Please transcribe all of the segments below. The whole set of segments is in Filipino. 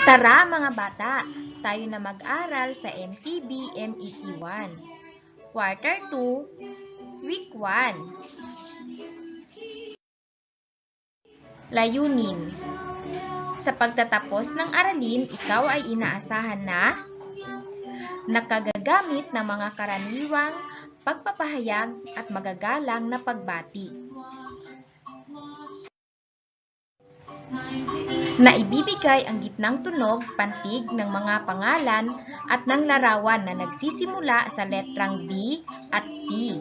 Tara mga bata, tayo na mag-aral sa MTB MET 1, Quarter 2, Week 1. Layunin. Sa pagtatapos ng aralin, ikaw ay inaasahan na nakagagamit ng mga karaniwang pagpapahayag at magagalang na pagbati. Naibibigay ang gitnang tunog, pantig ng mga pangalan at ng larawan na nagsisimula sa letrang B at T.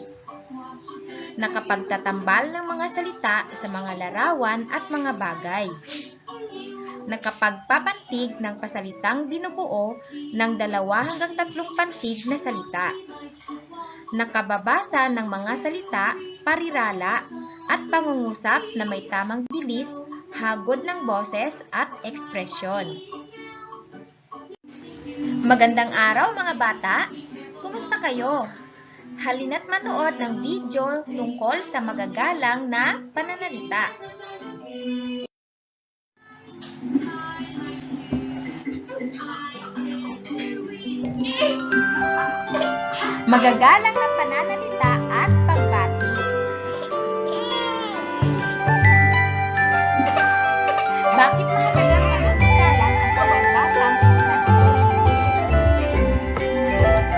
Nakapagtatambal ng mga salita sa mga larawan at mga bagay. Nakapagpapantig ng pasalitang binubuo ng 2 hanggang 3 pantig na salita. Nakababasa ng mga salita, parirala at pangungusap na may tamang bilis, hagod ng boses at ekspresyon. Magandang araw mga bata! Kumusta kayo? Halina't manood ng video tungkol sa magagalang na pananalita. Magagalang na pananalita at pagbati. Bakit mahalagang magagalang ang pagbabatang edukasyon?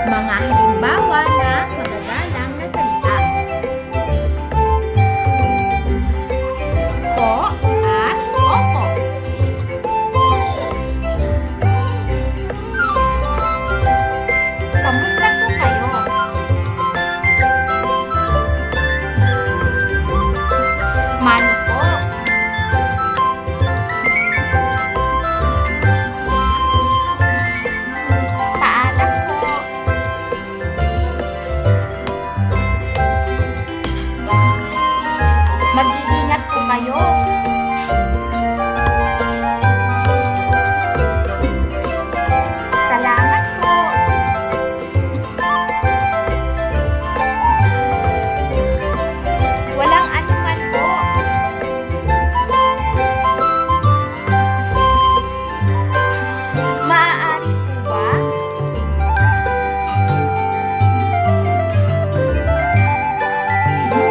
Mga halimbawa na magagalang na salita. Po at opo. Kamusta po kayo? Mano po? Paalam po. Mag-iingat po kayo. Salamat po. Walang anuman po. Maaari po ba?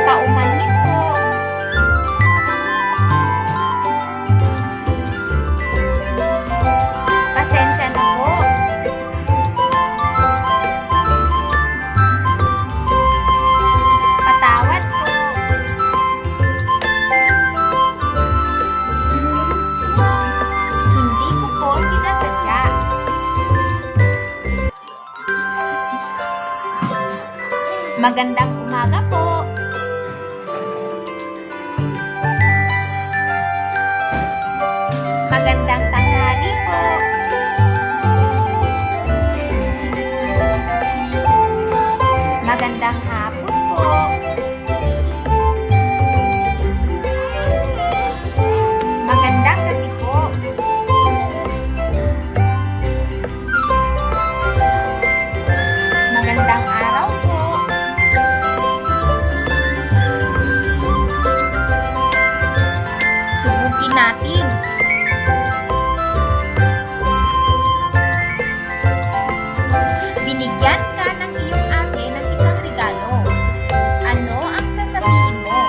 Paumanhin po. Pasensya na po. Patawad po. Hindi ko po sinasadya. Magandang umaga po. Magandang tanghali po. Magandang hapon po. Magandang gabi po. Magandang araw po. Subukin natin. Binigyan ka ng iyong ate ng isang regalo. Ano ang sasabihin mo?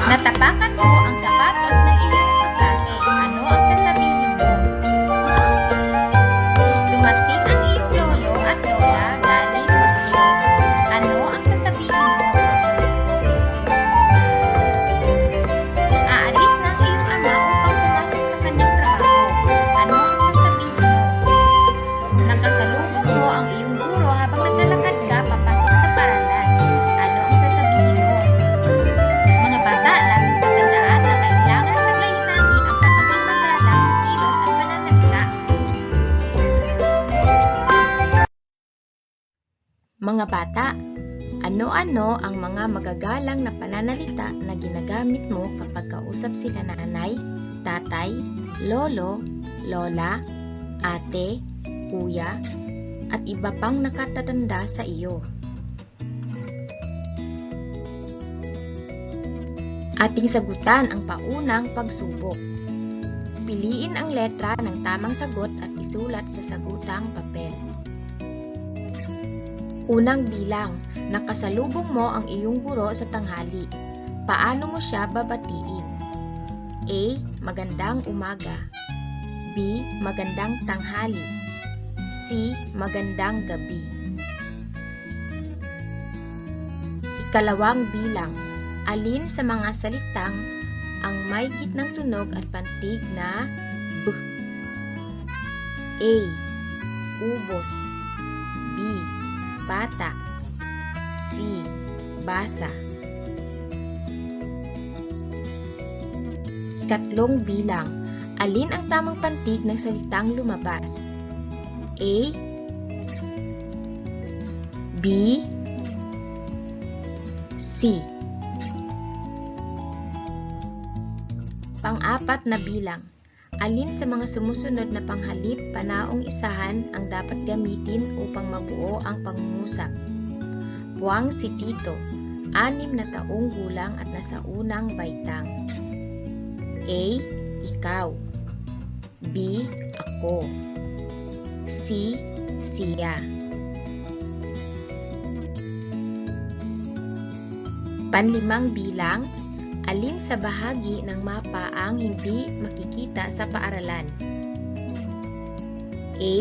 Natapakan mo ang sapatos ng iyong kaklase. Ano ang sasabihin mo? Dumating ang iyong lolo at lola galing bakasyon. Ano ang sasabihin mo? Aalis na ang iyong ama upang pumasok sa kanyang trabaho. Ano ang sasabihin mo? Nakasalubong mo ang iyong guro habang naglalakad ka papasok sa paaralan. Ano ang sasabihin mo? Mga bata, labis na tandaan na kailangan taglayin natin ang pagiging magalang sa kilos at pananalita. Mga bata, ano-ano ang mga magagalang na pananalita na ginagamit mo kapag kausap sila nanay, tatay, lolo, lola, ate, kuya, at iba pang nakatatanda sa iyo? Ating sagutan ang paunang pagsubok. Piliin ang letra ng tamang sagot at isulat sa sagutang papel. Unang bilang, nakasalubong mo ang iyong guro sa tanghali. Paano mo siya babatiin? A. Magandang umaga. B. Magandang tanghali. C. Magandang gabi. Ikalawang bilang, alin sa mga salitang ang may gitnang tunog at pantig na B? A. Ubos. B. Bata. C. Basa. Ikatlong bilang, alin ang tamang pantig ng salitang lumabas? A. B. C. Pang-apat na bilang, alin sa mga sumusunod na panghalip panaong isahan ang dapat gamitin upang mabuo ang pangungusap? Puwang si Tito, 6 na taong gulang at nasa unang baitang. A. Ikaw. B. Ako. C. Siya. Panlimang bilang, alin sa bahagi ng mapa ang hindi makikita sa paaralan? A.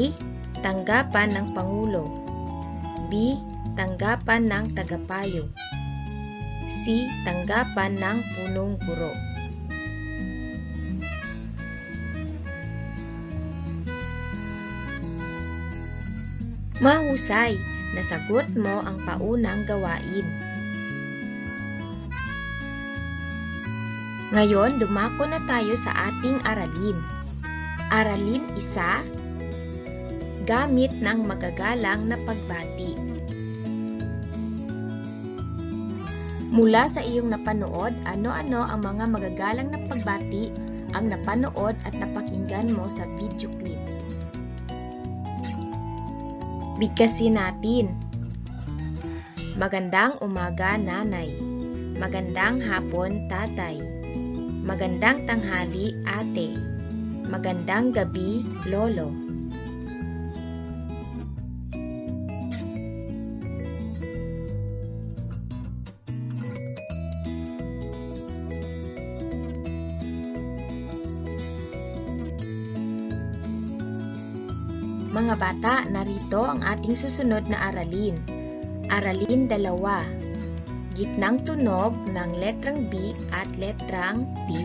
Tanggapan ng Pangulo. B. Tanggapan ng tagapayo. C. Tanggapan ng punong guro. Mahusay, nasagot mo ang paunang gawain. Ngayon, dumako na tayo sa ating aralin. Aralin 1, gamit ng magagalang na pagbati. Mula sa iyong napanood, ano-ano ang mga magagalang na pagbati ang napanood at napakinggan mo sa video clip? Bigkasin natin. Magandang umaga, nanay. Magandang hapon, tatay. Magandang tanghali, ate. Magandang gabi, lolo. Mga bata, narito ang ating susunod na aralin. Aralin 2. Gitnang tunog ng letrang B at letrang T.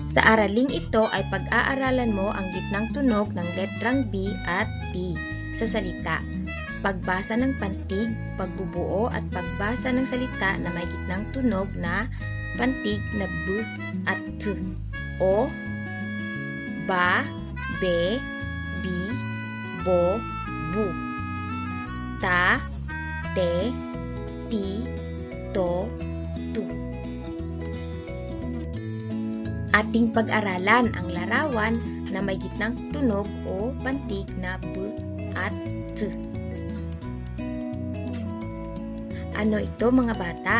Sa araling ito ay pag-aaralan mo ang gitnang tunog ng letrang B at T sa salita. Pagbasa ng pantig, pagbubuo at pagbasa ng salita na may gitnang tunog na pantig na B at T. O, ba, be, bi, bo, bu. Ta, te, ti, to, tu. Ating pag-aralan ang larawan na may gitnang tunog o pantig na B at T. Ano ito, mga bata?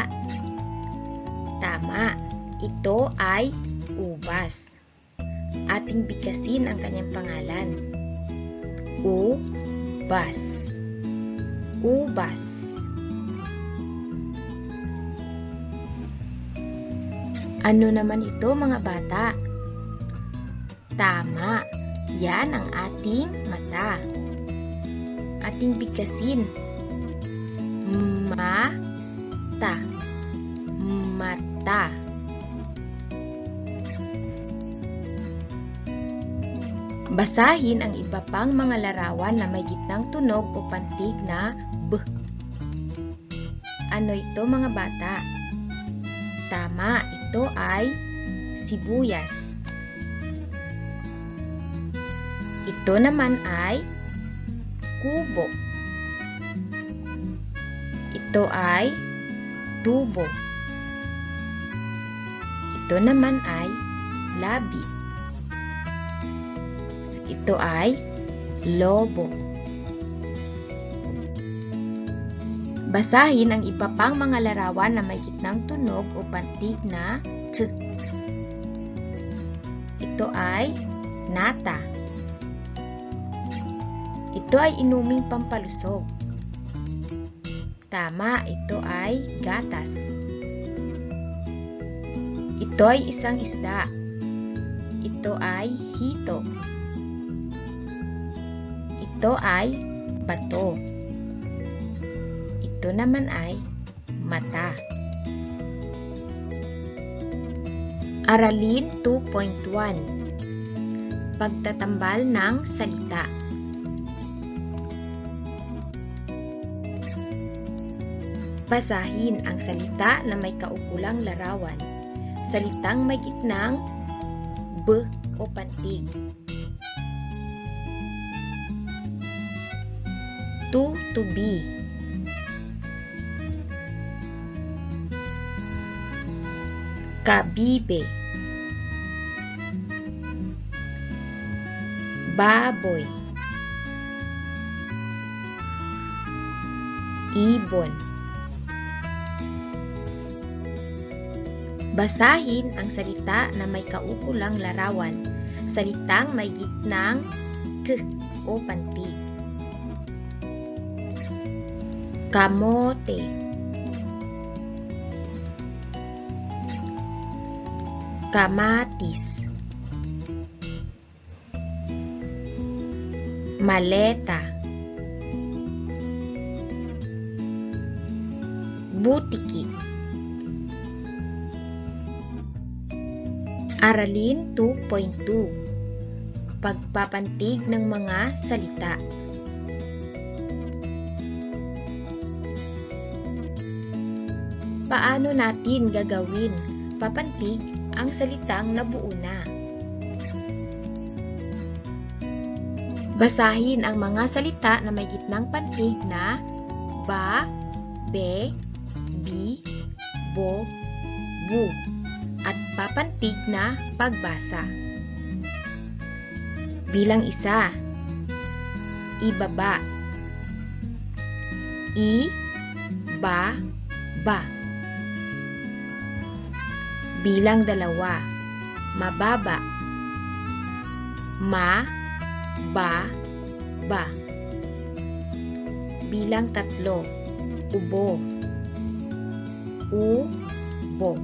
Tama, ito ay ubas. Ating bigkasin ang kanyang pangalan. Ubas. Ubas. Ano naman ito, mga bata? Tama, yan ang ating mata. Ating bigkasin. Mata. Mata. Basahin ang iba pang mga larawan na may gitnang tunog o pantig na B. Ano ito, mga bata? Tama, ito ay sibuyas. Ito naman ay kubo. Ito ay tubo. Ito naman ay labi. Ito ay lobo. Basahin ang iba pang mga larawan na may gitnang tunog o pantig na T. Ito ay nata. Ito ay inuming pampalusog. Tama, ito ay gatas. Ito ay isang isda. Ito ay hito. Ito ay bato. Ito naman ay mata. Aralin 2.1. Pagtatambal ng salita. Basahin ang salita na may kaukulang larawan. Salitang may gitnang b o pantig. To be. Kabibe. Baboy. Ibon. Basahin ang salita na may kaukulang larawan. Salitang may gitnang t o pantig. Kamote. Kamatis. Maleta. Butiki. Aralin 2.2. Pagpapantig ng mga salita. Paano natin gagawin papantig ang salitang nabuo na? Basahin ang mga salita na may gitnang pantig na ba, be, bi, bo, bu at papantig na pagbasa. Bilang isa. Ibaba. I, ba, ba. Bilang dalawa. Mababa. Ma, ba, ba. Bilang tatlo. Ubo. U, bo.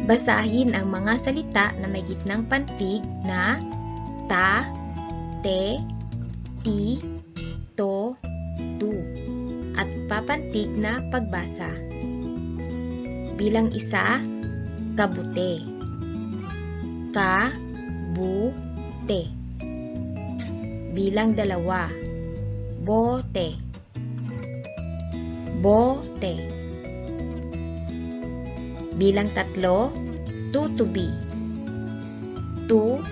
Basahin ang mga salita na may gitnang pantig na ta, te, ti, to, tu at papantig na pagbasa. Bilang isa, kabute. Ka, bu, te. Bilang dalawa, bote. Bote. Bilang tatlo, to be. To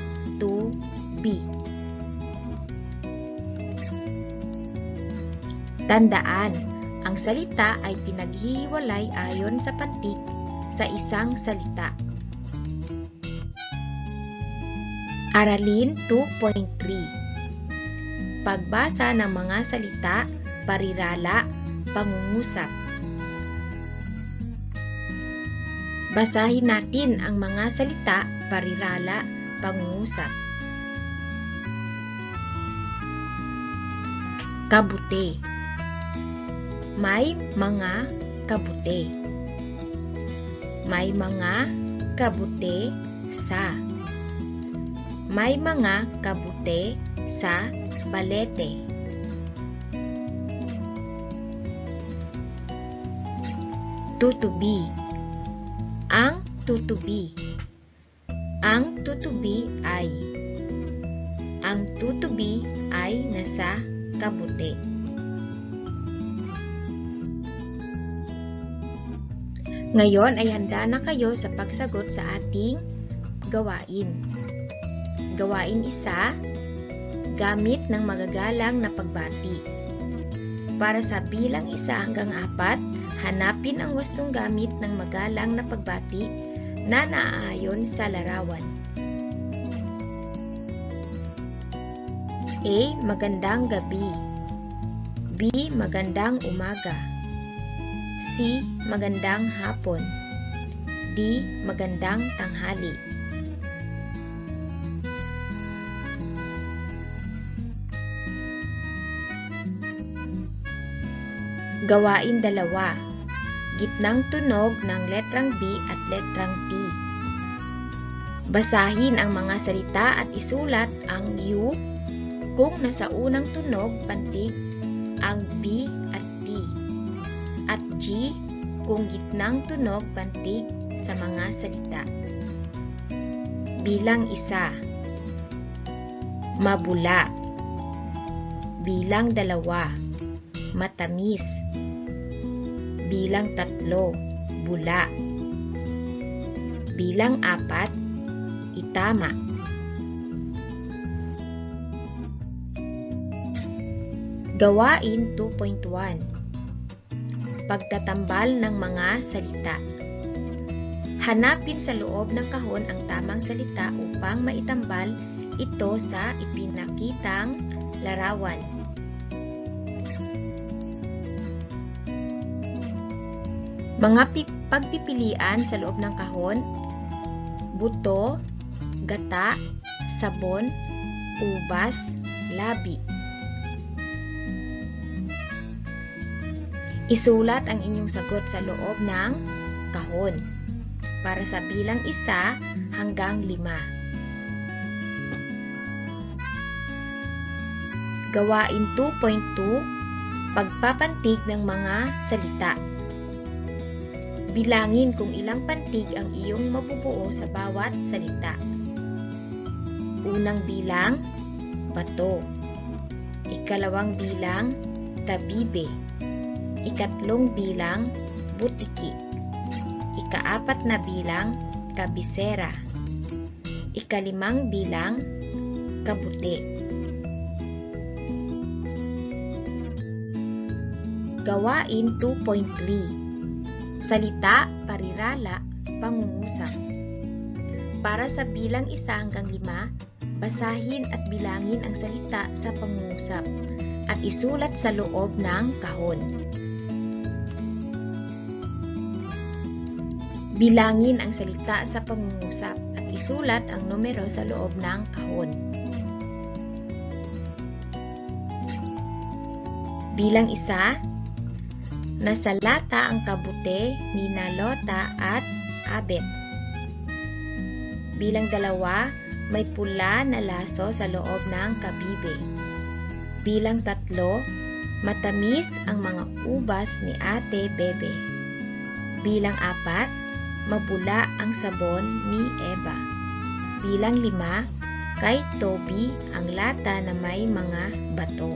be. Tandaan, ang salita ay pinaghihiwalay ayon sa pantig sa isang salita. Aralin 2.3. Pagbasa ng mga salita, parirala, pangungusap. Basahin natin ang mga salita, parirala, pangungusap. Kabute. May mga kabute. May mga kabute sa. May mga kabute sa balete. Tutubi. Ang tutubi. Ang tutubi ay. Ang tutubi ay nasa kabute. Ngayon ay handa na kayo sa pagsagot sa ating gawain. Gawain isa, gamit ng magagalang na pagbati. Para sa bilang 1 hanggang 4, hanapin ang wastong gamit ng magalang na pagbati na naaayon sa larawan. A. Magandang gabi. B. Magandang umaga. C. Magandang hapon. D. Magandang tanghali. Gawain 2. Gitnang tunog ng letrang B at letrang T. Basahin ang mga salita at isulat ang U kung nasa unang tunog pantig ang B at T, at G kung gitnang tunog pantig sa mga salita. Bilang 1. Mabula. Bilang 2. Matamis. Bilang 3. Bula. Bilang 4. Itama. Gawain 2.1. Pagtatambal ng mga salita. Hanapin sa loob ng kahon ang tamang salita upang maitambal ito sa ipinakitang larawan. Mga pagpipilian sa loob ng kahon: buto, gata, sabon, ubas, labi. Isulat ang inyong sagot sa loob ng kahon para sa bilang 1 hanggang 5. Gawain 2.2. Pagpapantig ng mga salita. Bilangin kung ilang pantig ang iyong mabubuo sa bawat salita. Unang bilang, bato. Ikalawang bilang, tabibe. Ikatlong bilang, butiki. Ikaapat na bilang, kabisera. Ikalimang bilang, kabute. Gawain 2.3. Salita, parirala, pangungusap. Para sa bilang 1 hanggang 5, basahin at bilangin ang salita sa pangungusap at isulat sa loob ng kahon. Bilangin ang salita sa pangungusap at isulat ang numero sa loob ng kahon. Bilang 1. Nasa lata ang kabute ni Nalota at Abet. Bilang 2, may pula na laso sa loob ng kabibe. Bilang 3, matamis ang mga ubas ni Ate Bebe. Bilang 4, mabula ang sabon ni Eva. Bilang 5, kay Toby ang lata na may mga bato.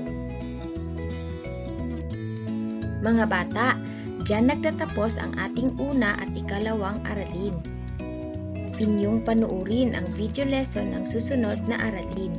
Mga bata, diyan nagtatapos ang ating una at ikalawang aralin. Inyong panuurin ang video lesson ng susunod na aralin.